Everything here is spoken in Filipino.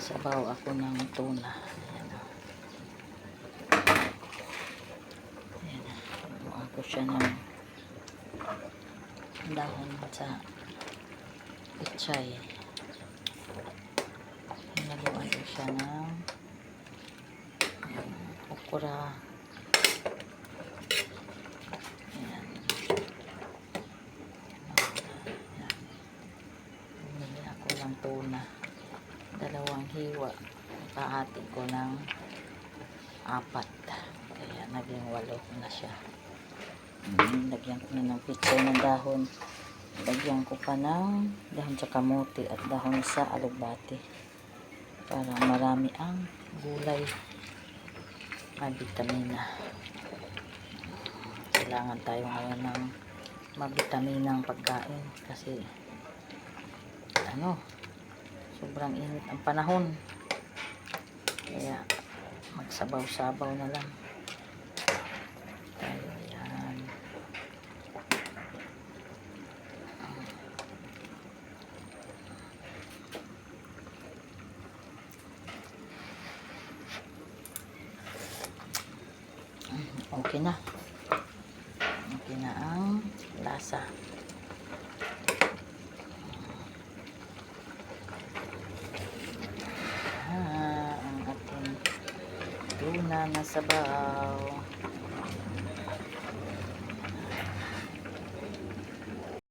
Magsasabaw ako ng tuna. Ayan o. Ayan. Lumaan ko siya ng dahon sa pichay. Naluan ko siya ng okra. Ayan. Bumili ako ng tuna. 2 hiwa. Kahati ko ng 4. Kaya naging 8 na siya. Lagyan ko na ng pichay ng dahon. Lagyan ko pa ng dahon sa kamote at dahon sa alugbati. Para marami ang gulay at vitamina. Kailangan tayo ngayon ng mabitaminang pagkain kasi sobrang init ang panahon. Kaya magsabaw-sabaw na lang tayo. Yan. Okay na. Okay na ang lasa. Ang ating tuna na sabaw.